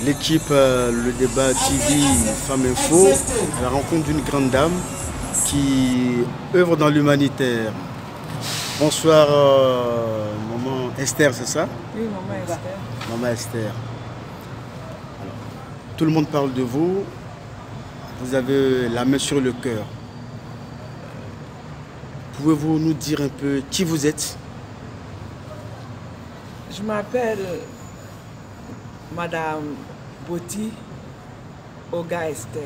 L'équipe Le Débat TV Femmes Info à la rencontre d'une grande dame qui œuvre dans l'humanitaire. Bonsoir, maman Esther, c'est ça? Oui, maman Esther. Maman Esther. Alors, tout le monde parle de vous. Vous avez la main sur le cœur. Pouvez-vous nous dire un peu qui vous êtes? Je m'appelle Madame Boti Oga Esther.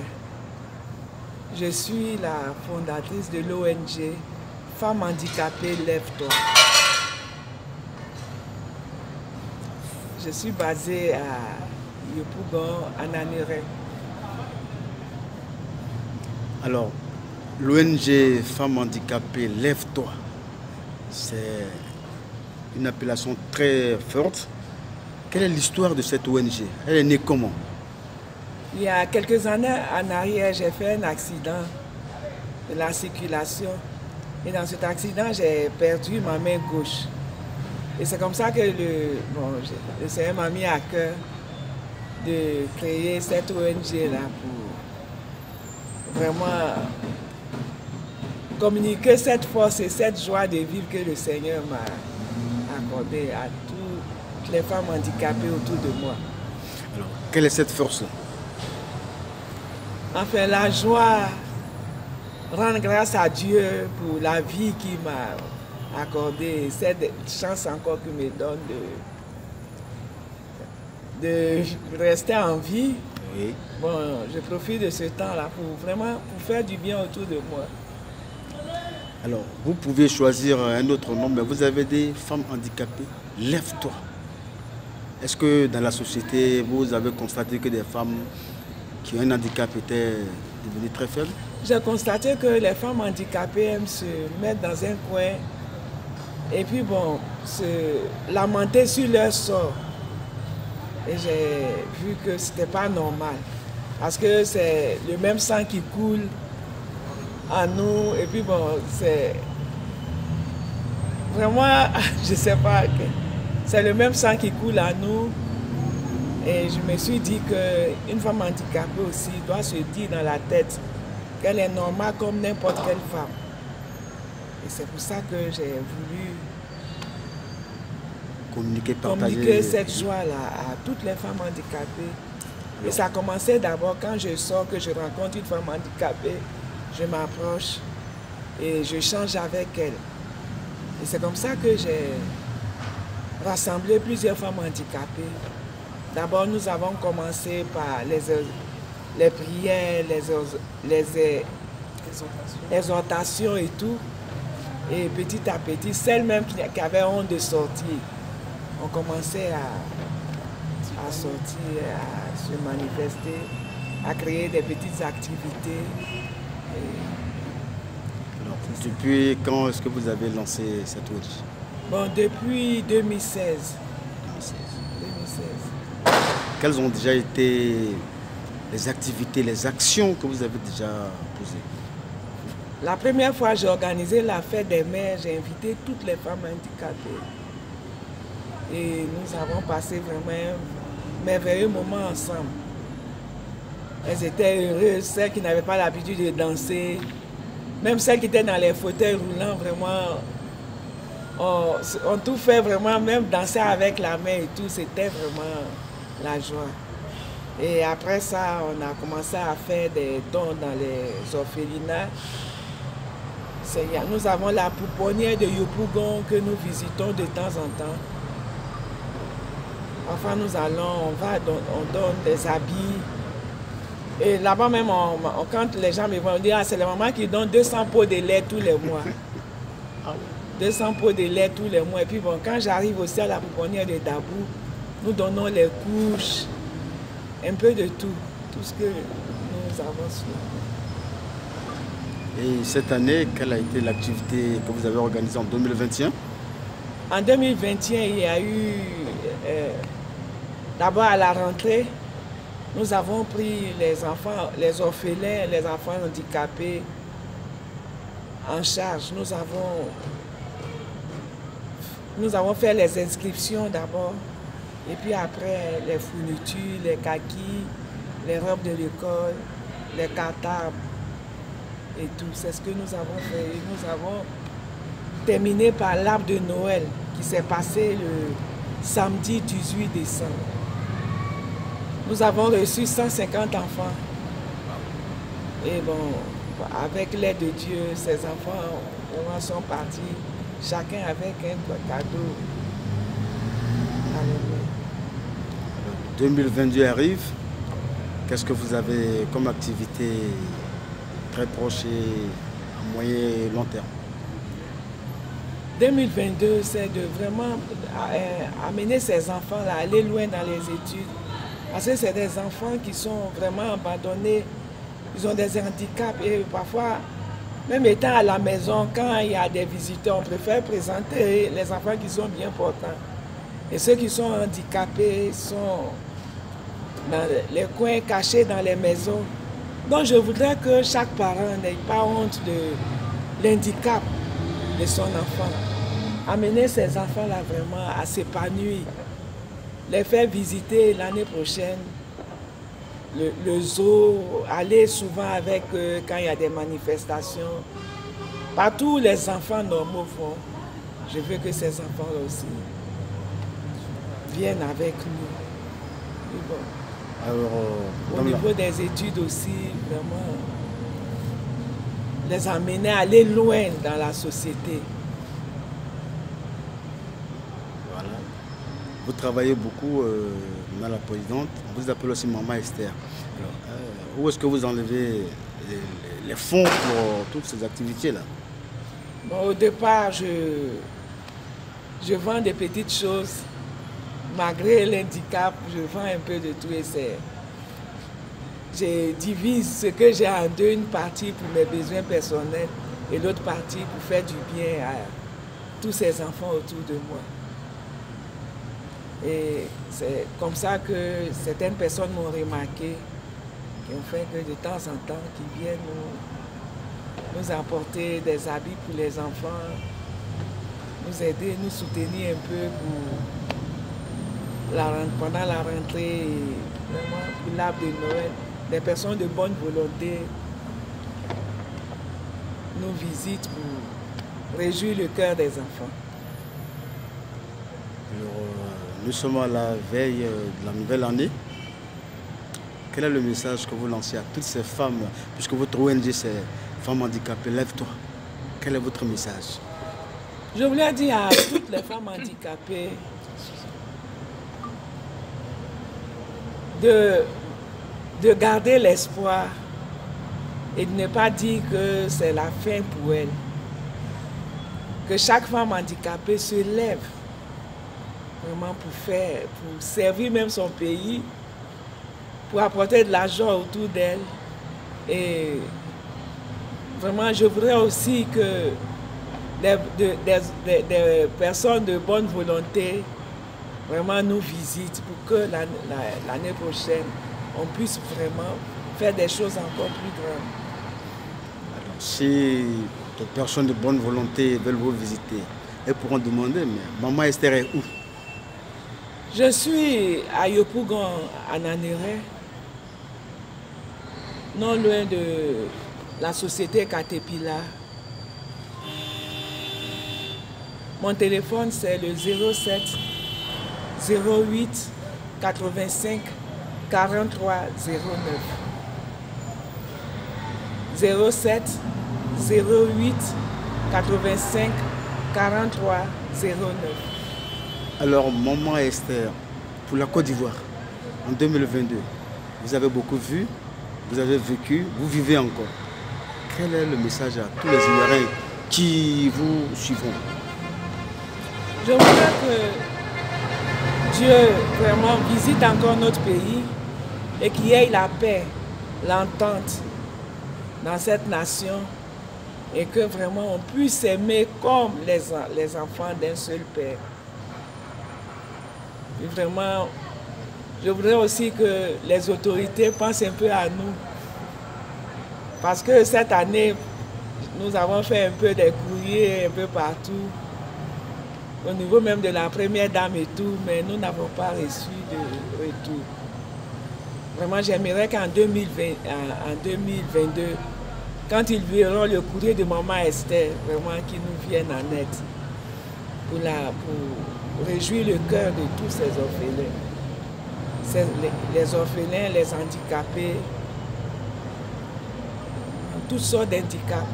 Je suis la fondatrice de l'ONG Femmes handicapées Lève-toi. Je suis basée à Yopougon, à Nanéré. Alors, l'ONG Femmes handicapées Lève-toi, c'est une appellation très forte. Quelle est l'histoire de cette ONG? Elle est née comment? Il y a quelques années en arrière, j'ai fait un accident de la circulation. Et dans cet accident, j'ai perdu ma main gauche. Et c'est comme ça que le Seigneur m'a mis à cœur de créer cette ONG-là pour vraiment communiquer cette force et cette joie de vivre que le Seigneur m'a accordé à toutes les femmes handicapées autour de moi. Alors, quelle est cette force-là? Enfin, la joie, rendre grâce à Dieu pour la vie qu'il m'a accordée, cette chance encore qu'il me donne de rester en vie. Oui. Bon, je profite de ce temps-là pour vraiment faire du bien autour de moi. Alors, vous pouvez choisir un autre nom, mais vous avez des femmes handicapées. Lève-toi. Est-ce que dans la société, vous avez constaté que des femmes qui ont un handicap étaient devenues très faibles? J'ai constaté que les femmes handicapées aiment se mettre dans un coin et puis bon, se lamenter sur leur sort. Et j'ai vu que ce n'était pas normal. Parce que c'est le même sang qui coule en nous. Et puis bon, c'est vraiment, je ne sais pas, c'est le même sang qui coule en nous. Et je me suis dit qu'une femme handicapée aussi doit se dire dans la tête qu'elle est normale comme n'importe quelle femme. Et c'est pour ça que j'ai voulu communiquer cette joie-là à toutes les femmes handicapées. Et ça a commencé d'abord quand je sors, que je rencontre une femme handicapée, je m'approche et je change avec elle. Et c'est comme ça que j'ai rassemblé plusieurs femmes handicapées. D'abord, nous avons commencé par les prières, les exhortations et tout. Et petit à petit, celles même qui avaient honte de sortir, ont commencé à sortir, à se manifester, à créer des petites activités. Alors, depuis quand est-ce que vous avez lancé cette ONG? Bon, depuis 2016. 2016. Quelles ont déjà été les activités, les actions que vous avez déjà posées? La première fois, j'ai organisé la fête des mères, j'ai invité toutes les femmes handicapées. Et nous avons passé vraiment un merveilleux moment ensemble. Elles étaient heureuses, celles qui n'avaient pas l'habitude de danser, même celles qui étaient dans les fauteuils roulants, vraiment, on tout fait vraiment, même danser avec la main et tout, c'était vraiment la joie. Et après ça, on a commencé à faire des dons dans les orphelinats. Nous avons la pouponnière de Yopougon que nous visitons de temps en temps. Enfin, nous allons, on donne des habits. Et là-bas même, quand les gens me voient, on dit, ah, c'est la maman qui donne 200 pots de lait tous les mois. 200 pots de lait tous les mois. Et puis bon, quand j'arrive aussi à la pouponnière de Dabou, nous donnons les couches, un peu de tout ce que nous avons su. Et cette année, quelle a été l'activité que vous avez organisée en 2021? En 2021, il y a eu, d'abord à la rentrée, nous avons pris les enfants, les orphelins, les enfants handicapés en charge. Nous avons fait les inscriptions d'abord. Et puis après, les fournitures, les kakis, les robes de l'école, les cartables et tout. C'est ce que nous avons fait. Et nous avons terminé par l'arbre de Noël qui s'est passé le samedi 18 décembre. Nous avons reçu 150 enfants. Et bon, avec l'aide de Dieu, ces enfants sont partis, chacun avec un cadeau. Alléluia. 2022 arrive. Qu'est-ce que vous avez comme activité très proche et à moyen et long terme? 2022, c'est de vraiment amener ces enfants-là à aller loin dans les études. Parce que c'est des enfants qui sont vraiment abandonnés. Ils ont des handicaps et parfois, même étant à la maison, quand il y a des visiteurs, on préfère présenter les enfants qui sont bien portants. Et ceux qui sont handicapés sont dans les coins cachés dans les maisons. Donc je voudrais que chaque parent n'ait pas honte de l'handicap de son enfant. Amener ces enfants-là vraiment à s'épanouir. Les faire visiter l'année prochaine le zoo, aller souvent avec eux quand il y a des manifestations. Partout où les enfants normaux vont, je veux que ces enfants-là aussi viennent avec nous. Et bon. Alors, au niveau des études aussi, vraiment, les amener à aller loin dans la société. Voilà. Vous travaillez beaucoup dans la présidente, on vous appelle aussi Maman Esther. Alors, où est-ce que vous enlevez les fonds pour toutes ces activités-là? Bon, au départ, je vends des petites choses. Malgré l'handicap, je vends un peu de tout et je divise ce que j'ai en deux, une partie pour mes besoins personnels et l'autre partie pour faire du bien à tous ces enfants autour de moi. Et c'est comme ça que certaines personnes m'ont remarqué, qui ont fait que de temps en temps, qu'ils viennent nous apporter des habits pour les enfants, nous aider, nous soutenir un peu pendant la rentrée, vraiment pour l'arbre de Noël. Des personnes de bonne volonté nous visitent pour réjouir le cœur des enfants. Alors, nous sommes à la veille de la nouvelle année. Quel est le message que vous lancez à toutes ces femmes, puisque votre ONG c'est Femmes handicapées, lève-toi. Quel est votre message? Je voulais dire à toutes les femmes handicapées de garder l'espoir et de ne pas dire que c'est la fin pour elles. Que chaque femme handicapée se lève vraiment pour servir même son pays, pour apporter de l'argent autour d'elle. Et vraiment, je voudrais aussi que des personnes de bonne volonté vraiment nous visitent pour que l'année prochaine, on puisse vraiment faire des choses encore plus grandes. Alors, si des personnes de bonne volonté veulent vous visiter, elles pourront demander, mais Maman Esther est où? Je suis à Yopougon, à Nanéré, non loin de la société Caterpillar. Mon téléphone, c'est le 07 08 85 43 09. 07 08 85 43 09. Alors, Maman Esther, pour la Côte d'Ivoire, en 2022, vous avez beaucoup vu, vous avez vécu, vous vivez encore. Quel est le message à tous les Ivoiriens qui vous suivront? Je voudrais que Dieu vraiment visite encore notre pays et qu'il y ait la paix, l'entente dans cette nation et que vraiment on puisse s'aimer comme les enfants d'un seul Père. Et vraiment, je voudrais aussi que les autorités pensent un peu à nous. Parce que cette année, nous avons fait un peu des courriers un peu partout. au niveau même de la première dame et tout, mais nous n'avons pas reçu de retour. Vraiment, j'aimerais qu'en 2022, quand ils verront le courrier de maman Esther, vraiment qu'ils nous viennent en aide pour réjouir le cœur de tous ces orphelins. Les orphelins, les handicapés, toutes sortes d'handicaps.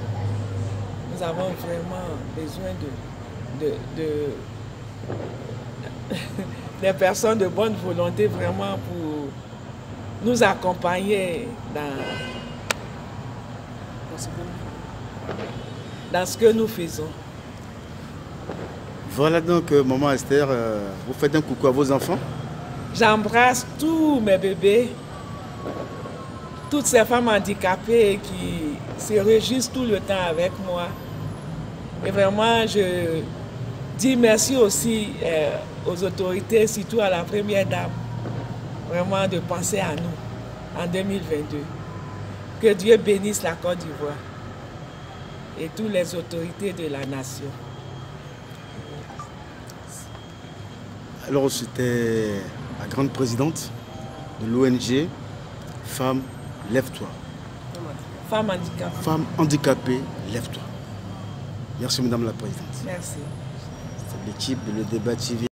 Nous avons vraiment besoin des personnes de bonne volonté vraiment pour nous accompagner dans ce que nous faisons. Voilà donc, maman Esther, vous faites un coucou à vos enfants? J'embrasse tous mes bébés, toutes ces femmes handicapées qui se réjouissent tout le temps avec moi. Et vraiment, je dis merci aussi aux autorités, surtout à la première dame, vraiment de penser à nous en 2022. Que Dieu bénisse la Côte d'Ivoire et toutes les autorités de la nation. Alors, c'était la grande présidente de l'ONG Femmes, lève-toi. Femmes handicapées. Femmes handicapées, lève-toi. Merci, Madame la Présidente. Merci. C'est l'équipe de Le Débat TV.